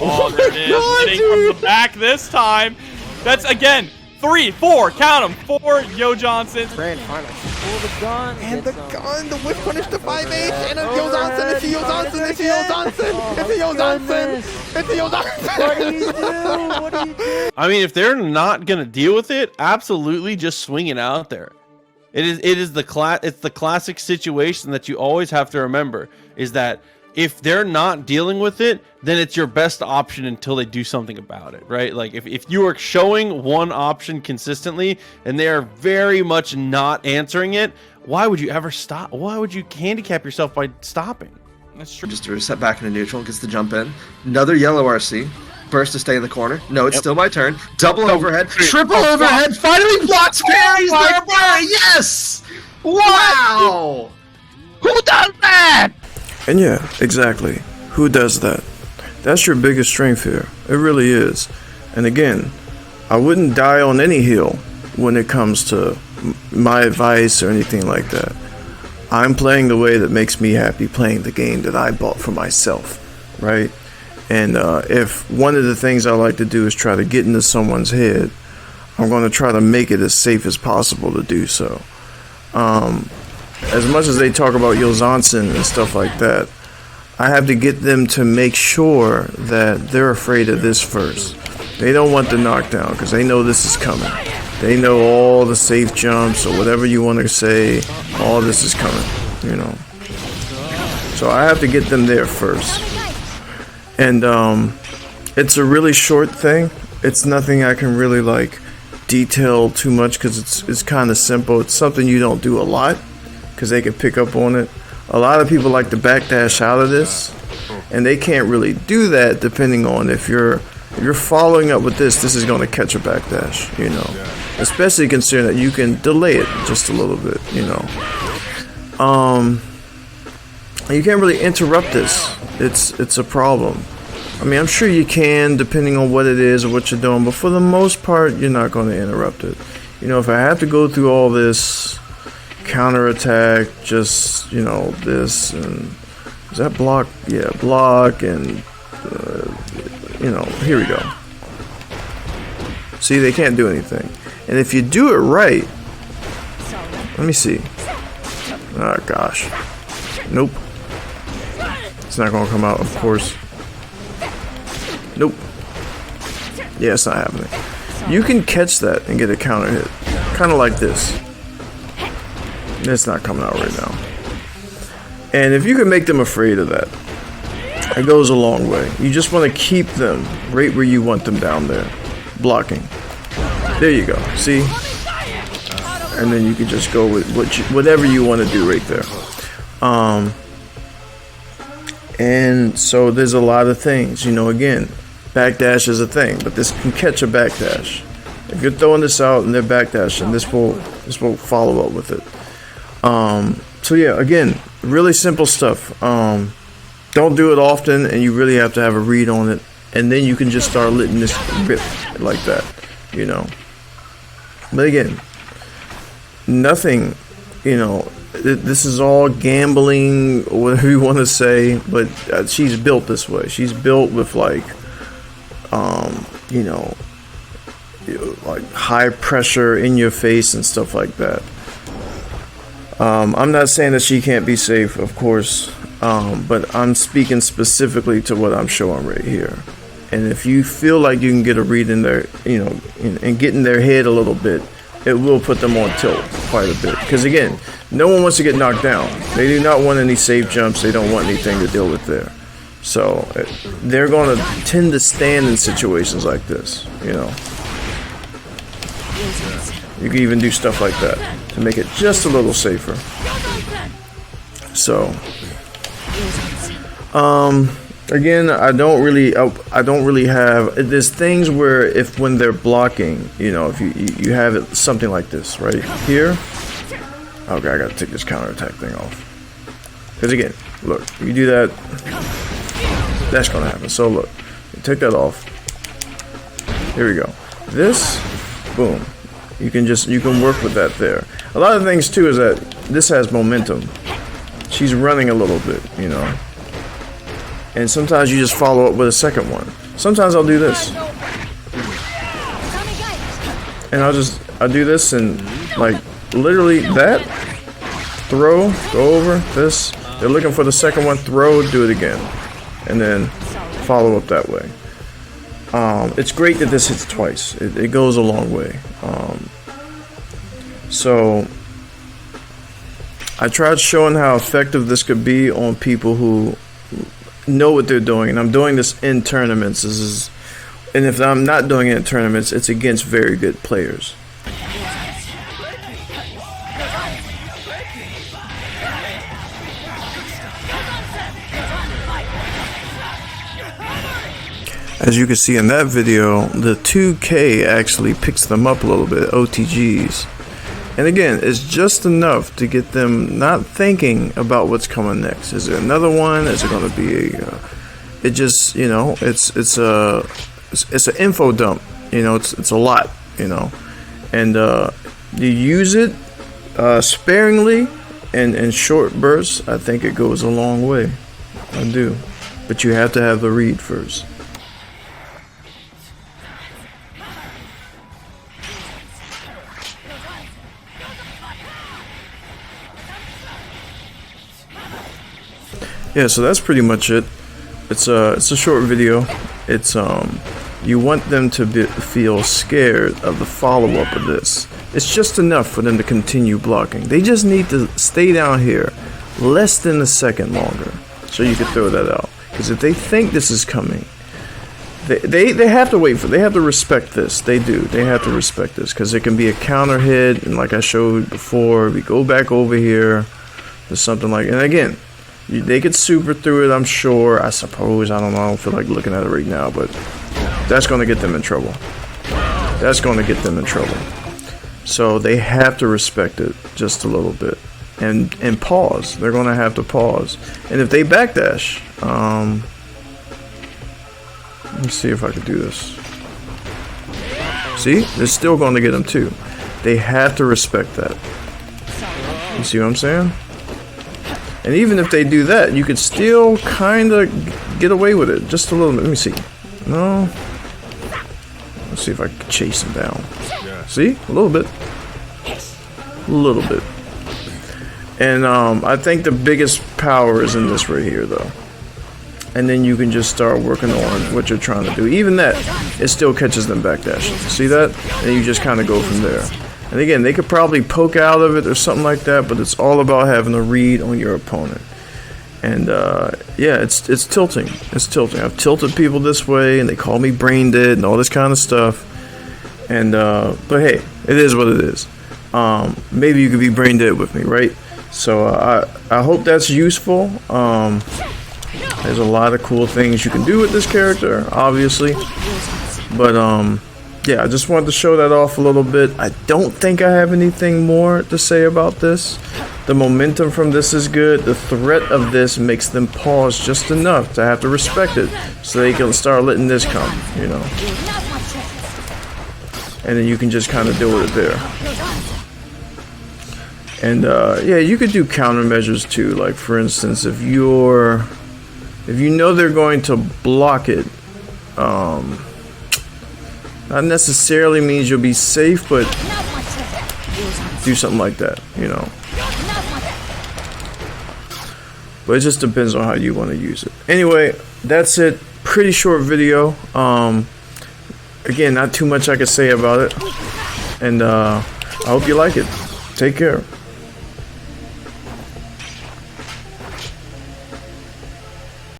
Oh, there it is. Hitting from the back this time. That's, again, 3, 4, count them. 4 Yo Johnsons. Brand, finally. Pull the gun. And the gun, the whip punish to 5H, and a Yo Johnson, it's a Yo Johnson, it's a Yo Johnson, it's a Yo Johnson, it's a Yo Johnson. What do you do? What do you do? I mean, if they're not gonna deal with it, absolutely just swing it out there. It's the classic situation that you always have to remember, is that if they're not dealing with it, then it's your best option until they do something about it, right? Like if you are showing one option consistently and they are very much not answering it, why would you ever stop? Why would you handicap yourself by stopping? That's true. Just to reset back into neutral, gets the jump in. Another yellow RC. Burst to stay in the corner. No, it's still my turn. Double overhead. Triple overhead. Finally blocks parries there, Barry. Yes! Wow! Who does that? And yeah, exactly. Who does that? That's your biggest strength here. It really is. And again, I wouldn't die on any hill when it comes to my advice or anything like that. I'm playing the way that makes me happy, playing the game that I bought for myself, right? And if one of the things I like to do is try to get into someone's head, I'm going to try to make it as safe as possible to do so. As much as they talk about Yo Johnson and stuff like that, I have to get them to make sure that they're afraid of this first. They don't want the knockdown because they know this is coming. They know all the safe jumps or whatever you want to say, all this is coming, you know. So I have to get them there first. And it's a really short thing. It's nothing I can really like detail too much because it's kind of simple. It's something you don't do a lot because they can pick up on it. A lot of people like to backdash out of this, and they can't really do that depending on if you're following up with this is going to catch a backdash, you know. Especially considering that you can delay it just a little bit, you know. You can't really interrupt this. It's a problem. I mean, I'm sure you can, depending on what it is or what you're doing, but for the most part, you're not going to interrupt it. You know, if I have to go through all this counterattack, just, you know, this, and is that block? Yeah, block, and, you know, here we go. See, they can't do anything. And if you do it right, let me see. Oh, gosh. Nope. It's not going to come out, of course. Nope. Yeah, it's not happening. You can catch that and get a counter hit. Kind of like this. It's not coming out right now. And if you can make them afraid of that, it goes a long way. You just want to keep them right where you want them down there. Blocking. There you go. See? And then you can just go with whatever you want to do right there. And so there's a lot of things, you know, again, backdash is a thing, but this can catch a backdash. If you're throwing this out and they're backdashing, this will follow up with it. So yeah, again, really simple stuff. Don't do it often, and you really have to have a read on it, and then you can just start letting this rip like that, you know. But again, nothing, you know, this is all gambling, or whatever you want to say, but she's built this way. She's built with like, you know, like high pressure in your face and stuff like that. I'm not saying that she can't be safe, of course, but I'm speaking specifically to what I'm showing right here. And if you feel like you can get a read in their, you know, and get in their head a little bit, it will put them on tilt quite a bit. Because again, no one wants to get knocked down. They do not want any safe jumps. They don't want anything to deal with there. So they're going to tend to stand in situations like this, you know. You can even do stuff like that to make it just a little safer. So, again, I don't really have. There's things where when they're blocking, you know, if you have it something like this right here. Okay, I gotta take this counterattack thing off. Because again, look, if you do that, that's gonna happen. So look, take that off. Here we go. This, boom. You can work with that there. A lot of things too is that this has momentum. She's running a little bit, you know. And sometimes you just follow up with a second one. Sometimes I'll do this. And I'll do this and like literally that. Throw, go over, this. They're looking for the second one, throw, do it again. And then follow up that way. It's great that this hits twice. It goes a long way. So I tried showing how effective this could be on people who know what they're doing. And I'm doing this in tournaments. And if I'm not doing it in tournaments, it's against very good players. As you can see in that video, the 2K actually picks them up a little bit, OTGs. And again, it's just enough to get them not thinking about what's coming next. Is there another one? Is it going to be a... it just, you know, it's an info dump. You know, it's a lot, you know. And you use it sparingly and in short bursts. I think it goes a long way. I do. But you have to have the read first. Yeah, so that's pretty much it. It's a short video. It's you want them to feel scared of the follow-up of this. It's just enough for them to continue blocking. They just need to stay down here less than a second longer, so you can throw that out. Because if they think this is coming, they have to wait for. They have to respect this. They do. They have to respect this because it can be a counter hit, and like I showed before, we go back over here. There's something like, and again. They could super through it, I'm sure. I suppose. I don't know. I don't feel like looking at it right now, but that's going to get them in trouble. That's going to get them in trouble. So they have to respect it just a little bit and pause. They're going to have to pause. And if they backdash, let me see if I can do this. See, it's still going to get them too. They have to respect that. You see what I'm saying? And even if they do that, you could still kind of get away with it. Just a little bit. Let me see. No. Let's see if I can chase him down. See? A little bit. A little bit. And I think the biggest power is in this right here, though. And then you can just start working on what you're trying to do. Even that, it still catches them backdashing. See that? And you just kind of go from there. And again, they could probably poke out of it or something like that, but it's all about having a read on your opponent. And yeah, it's tilting. It's tilting. I've tilted people this way, and they call me brain dead and all this kind of stuff. And but hey, it is what it is. Maybe you could be brain dead with me, right? So I hope that's useful. There's a lot of cool things you can do with this character, obviously. But yeah, I just wanted to show that off a little bit. I don't think I have anything more to say about this. The momentum from this is good. The threat of this makes them pause just enough to have to respect it so they can start letting this come, you know. And then you can just kind of deal with it there. And yeah, you could do countermeasures too. Like for instance, if you know they're going to block it, not necessarily means you'll be safe, but do something like that, you know. But it just depends on how you want to use it. Anyway, that's it. Pretty short video. Again, not too much I can say about it. And I hope you like it. Take care.